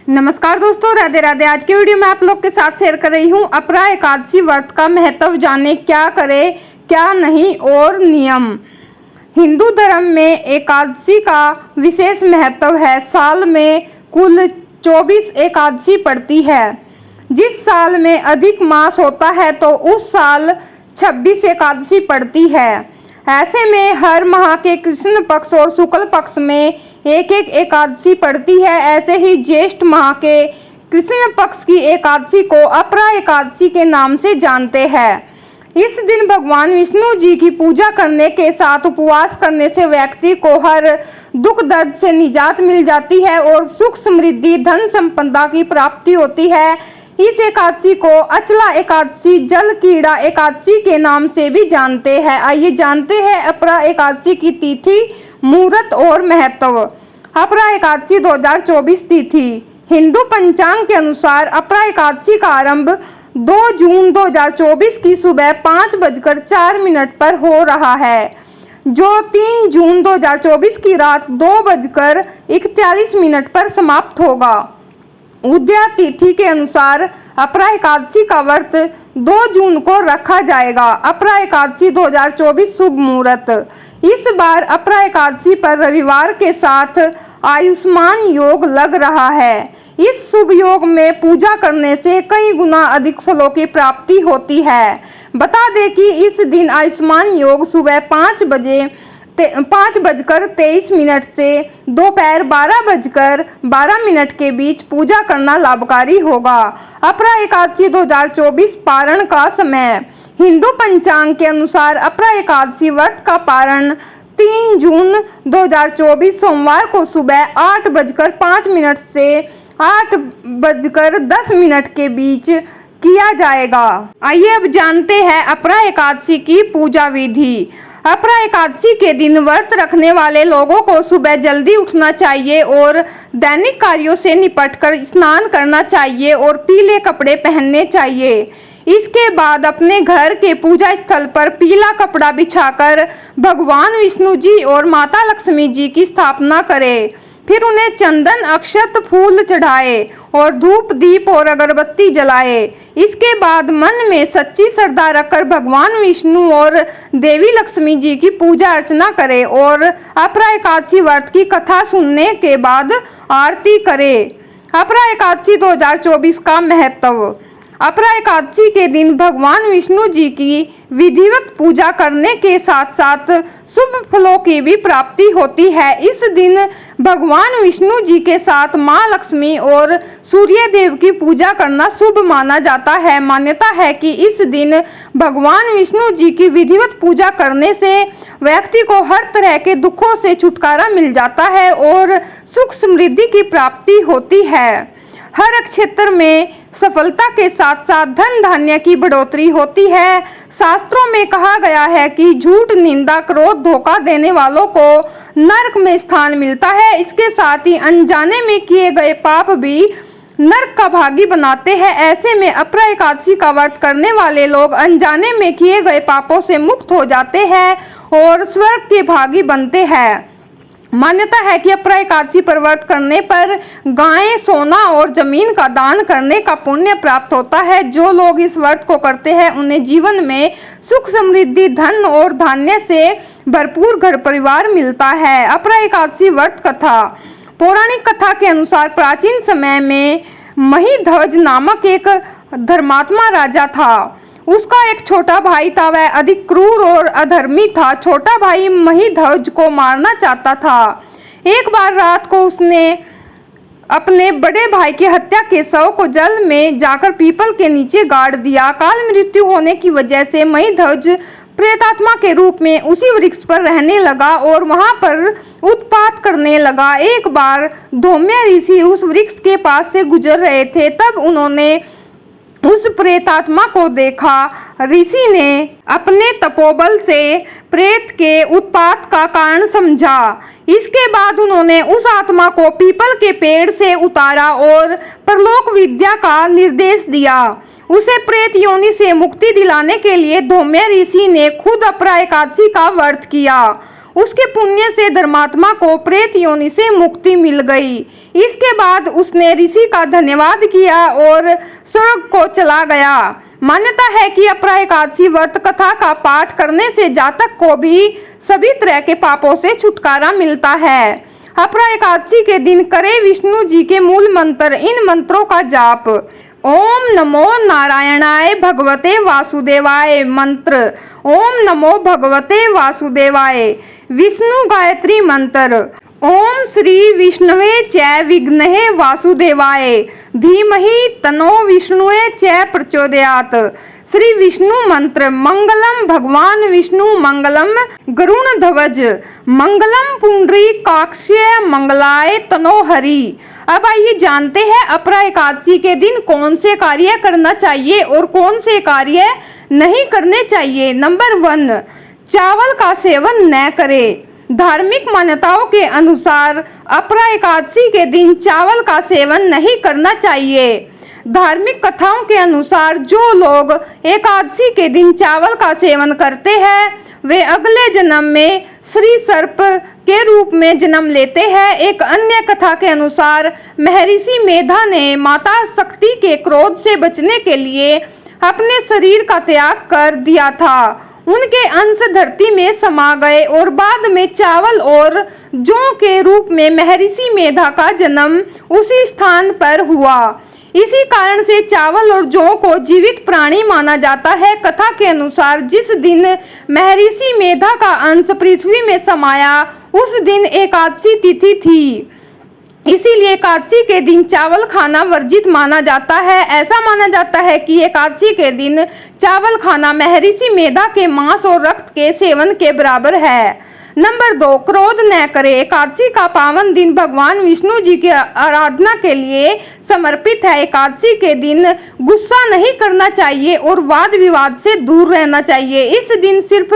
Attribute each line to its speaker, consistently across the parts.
Speaker 1: नमस्कार दोस्तों, राधे राधे। आज की वीडियो में आप लोग के साथ शेयर कर रही हूँ अपरा एकादशी व्रत का महत्व जाने, क्या करें क्या नहीं और नियम। हिंदू धर्म में एकादशी का विशेष महत्व है। साल में कुल 24 एकादशी पड़ती है। जिस साल में अधिक मास होता है तो उस साल 26 एकादशी पड़ती है। ऐसे में हर माह के कृष्ण पक्ष और शुक्ल पक्ष में एक एक एकादशी पड़ती है। ऐसे ही ज्येष्ठ माह के कृष्ण पक्ष की एकादशी को अपरा एकादशी के नाम से जानते हैं। इस दिन भगवान विष्णु जी की पूजा करने के साथ उपवास करने से व्यक्ति को हर दुख दर्द से निजात मिल जाती है और सुख समृद्धि धन संपदा की प्राप्ति होती है। इस एकादशी को अचला एकादशी, जल कीड़ा एकादशी के नाम से भी जानते हैं। आइए जानते हैं अपरा एकादशी की तिथि, मुहूर्त और महत्व। अपरा एकादशी 2024 तिथि। हिंदू पंचांग के अनुसार अपरा एकादशी का आरंभ 2 जून 2024 की सुबह 5:04 पर हो रहा है, जो 3 जून 2024 की रात 2:41 पर समाप्त होगा। उदया तिथि के अनुसार अपरा एकादशी का व्रत 2 जून को रखा जाएगा। अपरा एकादशी 2024 शुभ मुहूर्त। इस बार अपरा एकादशी पर रविवार के साथ आयुष्मान योग लग रहा है। इस शुभ योग में पूजा करने से कई गुना अधिक फलों की प्राप्ति होती है। बता दें कि इस दिन आयुष्मान योग सुबह 5:23 से दोपहर 12:12 के बीच पूजा करना लाभकारी होगा। अपरा एकादशी 2024 पारण का समय। हिंदू पंचांग के अनुसार अपरा एकादशी व्रत का पारण 3 जून 2024 सोमवार को सुबह 8:05 से 8:10 के बीच किया जाएगा। आइए अब जानते हैं अपरा एकादशी की पूजा विधि। अपरा एकादशी के दिन व्रत रखने वाले लोगों को सुबह जल्दी उठना चाहिए और दैनिक कार्यों से निपटकर स्नान करना चाहिए और पीले कपड़े पहनने चाहिए। इसके बाद अपने घर के पूजा स्थल पर पीला कपड़ा बिछाकर भगवान विष्णु जी और माता लक्ष्मी जी की स्थापना करें। फिर उन्हें चंदन, अक्षत, फूल चढ़ाए और धूप, दीप और अगरबत्ती जलाए। इसके बाद मन में सच्ची श्रद्धा रखकर भगवान विष्णु और देवी लक्ष्मी जी की पूजा अर्चना करें और अपरा एकादशी व्रत की कथा सुनने के बाद आरती करें। अपरा एकादशी 2024 का महत्व। अपरा एकादशी के दिन भगवान विष्णु जी की विधिवत पूजा करने के साथ साथ शुभ फलों की भी प्राप्ति होती है। इस दिन भगवान विष्णु जी के साथ माँ लक्ष्मी और सूर्य देव की पूजा करना शुभ माना जाता है। मान्यता है कि इस दिन भगवान विष्णु जी की विधिवत पूजा करने से व्यक्ति को हर तरह के दुखों से छुटकारा मिल जाता है और सुख समृद्धि की प्राप्ति होती है। हर क्षेत्र में सफलता के साथ साथ धन धान्य की बढ़ोतरी होती है। शास्त्रों में कहा गया है कि झूठ, निंदा, क्रोध, धोखा देने वालों को नरक में स्थान मिलता है। इसके साथ ही अनजाने में किए गए पाप भी नरक का भागी बनाते हैं। ऐसे में अपरा एकादशी का व्रत करने वाले लोग अनजाने में किए गए पापों से मुक्त हो जाते हैं और स्वर्ग के भागी बनते हैं। मान्यता है कि अपरा एकादशी पर व्रत करने पर गायें, सोना और जमीन का दान करने का पुण्य प्राप्त होता है। जो लोग इस व्रत को करते हैं उन्हें जीवन में सुख समृद्धि, धन और धान्य से भरपूर घर परिवार मिलता है। अपरा एकादशी व्रत कथा। पौराणिक कथा के अनुसार प्राचीन समय में महिध्वज नामक एक धर्मात्मा राजा था। उसका एक छोटा भाई था। वह अधिक क्रूर और अधर्मी था। छोटा भाई महिध्वज को मारना चाहता था। एक बार रात को उसने अपने बड़े भाई की हत्या के शव को जल में जाकर पीपल के नीचे गाड़ दिया। अकाल मृत्यु होने की वजह से महिध्वज प्रेतात्मा के रूप में उसी वृक्ष पर रहने लगा और वहां पर उत्पात करने लगा। एक बार धौम्य ऋषि उस वृक्ष के पास से गुजर रहे थे, तब उन्होंने उस प्रेतात्मा को देखा। ऋषि ने अपने तपोबल से प्रेत के उत्पात का कारण समझा। इसके बाद उन्होंने उस आत्मा को पीपल के पेड़ से उतारा और परलोक विद्या का निर्देश दिया। उसे प्रेत योनि से मुक्ति दिलाने के लिए धौम्य ऋषि ने खुद अपरा एकादशी का व्रत किया। उसके पुण्य से धर्मात्मा को प्रेत योनि से मुक्ति मिल गई। इसके बाद उसने ऋषि का धन्यवाद किया और स्वर्ग को चला गया। मान्यता है कि अपरा एकादशी व्रत कथा का पाठ करने से जातक को भी सभी तरह के पापों से छुटकारा मिलता है। अपरा एकादशी के दिन करे विष्णु जी के मूल मंत्र। इन मंत्रों का जाप: ओम नमो नारायणाय भगवते वासुदेवाय मंत्र। ओम नमो भगवते वासुदेवाय। विष्णु गायत्री मंत्र: ओम श्री विष्णुवे च विघ्नहे वासुदेवाय धीमहि तन्नो विष्णुवे च प्रचोदयात्। श्री विष्णु मंत्र: मंगलम भगवान विष्णु मंगलम गरुणध्वज मंगलम पुंडरीकाक्षय मंगलाय तनो हरि। अब आइए जानते हैं अपरा एकादशी के दिन कौन से कार्य करना चाहिए और कौन से कार्य नहीं करने चाहिए। नंबर 1, चावल का सेवन न करें। धार्मिक मान्यताओं के अनुसार अपरा एकादशी के दिन चावल का सेवन नहीं करना चाहिए। धार्मिक कथाओं के अनुसार जो लोग एकादशी के दिन चावल का सेवन करते हैं वे अगले जन्म में श्री सर्प के रूप में जन्म लेते हैं। एक अन्य कथा के अनुसार महर्षि मेधा ने माता शक्ति के क्रोध से बचने के लिए अपने शरीर का त्याग कर दिया था। उनके अंश धरती में समा गए और बाद में चावल और जौ के रूप में महर्षि मेधा का जन्म उसी स्थान पर हुआ। इसी कारण से चावल और जौ को जीवित प्राणी माना जाता है। कथा के अनुसार जिस दिन महर्षि मेधा का अंश पृथ्वी में समाया उस दिन एकादशी तिथि थी, इसीलिए एकादशी के दिन चावल खाना वर्जित माना जाता है। ऐसा माना जाता है कि एकादशी के दिन चावल खाना महर्षि मेधा के मांस और रक्त के सेवन के बराबर है। नंबर 2, क्रोध न करें। एकादशी का पावन दिन भगवान विष्णु जी की आराधना के लिए समर्पित है। एकादशी के दिन गुस्सा नहीं करना चाहिए और वाद विवाद से दूर रहना चाहिए। इस दिन सिर्फ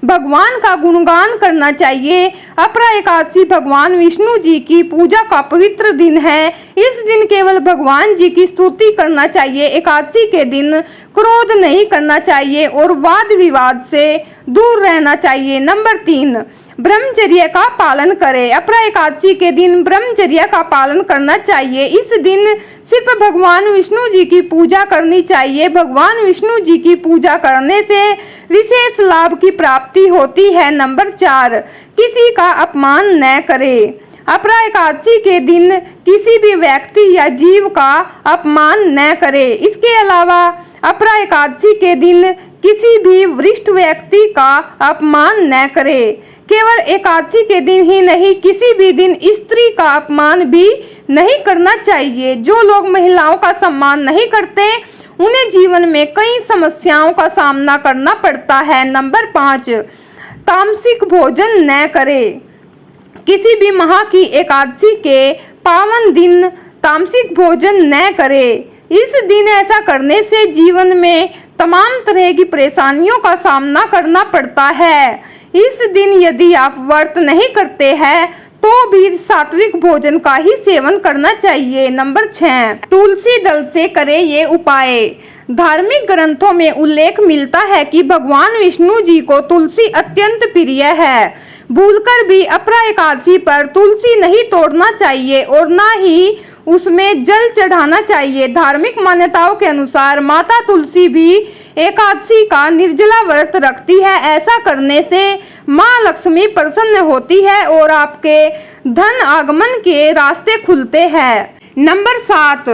Speaker 1: भगवान का गुणगान करना चाहिए। अपरा एकादशी भगवान विष्णु जी की पूजा का पवित्र दिन है। इस दिन केवल भगवान जी की स्तुति करना चाहिए। एकादशी के दिन क्रोध नहीं करना चाहिए और वाद विवाद से दूर रहना चाहिए। नंबर 3, ब्रह्मचर्य का पालन करें। अपरा एकादशी के दिन ब्रह्मचर्य का पालन करना चाहिए। इस दिन सिर्फ भगवान विष्णु जी की पूजा करनी चाहिए। भगवान विष्णु जी की पूजा करने से विशेष लाभ की प्राप्ति होती है। नंबर 4, किसी का अपमान न करें। अपरा एकादशी के दिन किसी भी व्यक्ति या जीव का अपमान न करें। इसके अलावा अपरा एकादशी के दिन किसी भी वरिष्ठ व्यक्ति का अपमान न करें। केवल एकादशी के दिन ही नहीं, किसी भी दिन स्त्री का अपमान भी नहीं करना चाहिए। जो लोग महिलाओं का सम्मान नहीं करते उन्हें जीवन में कई समस्याओं का सामना करना पड़ता है। नंबर 5, तामसिक भोजन न करें। किसी भी माह की एकादशी के पावन दिन तामसिक भोजन न करें। इस दिन ऐसा करने से जीवन में तमाम तरह की परेशानियों का सामना करना पड़ता है। इस दिन यदि आप व्रत नहीं करते हैं तो भी सात्विक भोजन का ही सेवन करना चाहिए। नंबर 6, तुलसी दल से करें ये उपाय। धार्मिक ग्रंथों में उल्लेख मिलता है कि भगवान विष्णु जी को तुलसी अत्यंत प्रिय है। भूलकर भी अपरा एकादशी पर तुलसी नहीं तोड़ना चाहिए और ना ही उसमें जल चढ़ाना चाहिए। धार्मिक मान्यताओं के अनुसार माता तुलसी भी एकादशी का निर्जला व्रत रखती है। ऐसा करने से माँ लक्ष्मी प्रसन्न होती है और आपके धन आगमन के रास्ते खुलते हैं। नंबर 7,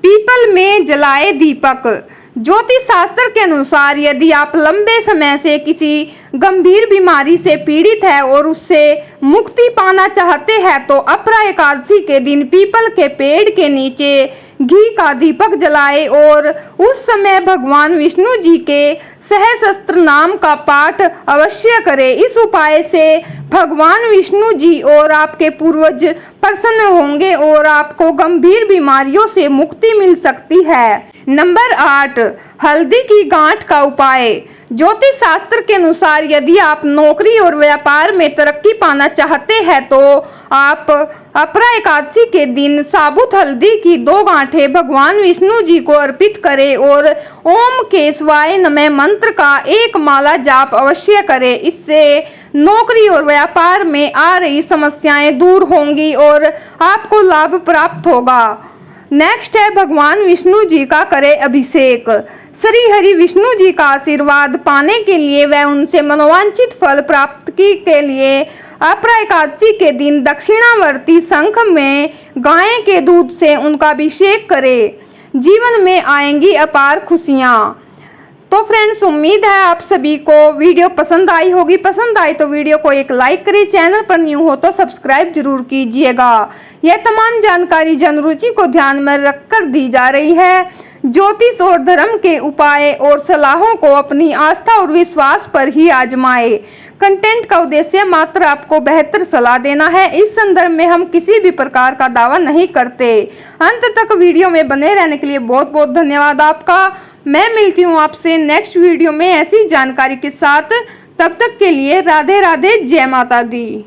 Speaker 1: पीपल में जलाए दीपक। ज्योतिष शास्त्र के अनुसार यदि आप लंबे समय से किसी गंभीर बीमारी से पीड़ित है और उससे मुक्ति पाना चाहते हैं तो अपरा एकादशी के दिन पीपल के पेड़ के नीचे घी का दीपक जलाए और उस समय भगवान विष्णु जी के सहस्त्र नाम का पाठ अवश्य करें। इस उपाय से भगवान विष्णु जी और आपके पूर्वज प्रसन्न होंगे और आपको गंभीर बीमारियों से मुक्ति मिल सकती है। नंबर 8, हल्दी की गांठ का उपाय। ज्योतिष शास्त्र के अनुसार यदि आप नौकरी और व्यापार में तरक्की पाना चाहते हैं तो आप अपरा एकादशी के दिन साबुत हल्दी की 2 गांठें भगवान विष्णु जी को अर्पित करें और ओम केशवाय नमः मंत्र का 1 माला जाप अवश्य करें। इससे नौकरी और व्यापार में आ रही समस्याएं दूर होंगी और आपको लाभ प्राप्त होगा। नेक्स्ट है भगवान विष्णु जी का करें अभिषेक। श्री हरि विष्णु जी का आशीर्वाद पाने के लिए व उनसे मनोवांछित फल प्राप्त के लिए अपरा एकादशी के दिन दक्षिणावर्ती शंख में गाय के दूध से उनका अभिषेक करें। जीवन में आएंगी अपार खुशियाँ। तो फ्रेंड्स, उम्मीद है आप सभी को वीडियो पसंद आई होगी। पसंद आई तो वीडियो को एक लाइक करिए, चैनल पर न्यू हो तो सब्सक्राइब जरूर कीजिएगा। यह तमाम जानकारी जनरुचि को ध्यान में रखकर दी जा रही है। ज्योतिष और धर्म के उपाय और सलाहों को अपनी आस्था और विश्वास पर ही आजमाएं। कंटेंट का उद्देश्य मात्र आपको बेहतर सलाह देना है। इस संदर्भ में हम किसी भी प्रकार का दावा नहीं करते। अंत तक वीडियो में बने रहने के लिए बहुत बहुत धन्यवाद आपका। मैं मिलती हूँ आपसे नेक्स्ट वीडियो में ऐसी जानकारी के साथ। तब तक के लिए राधे राधे, जय माता दी।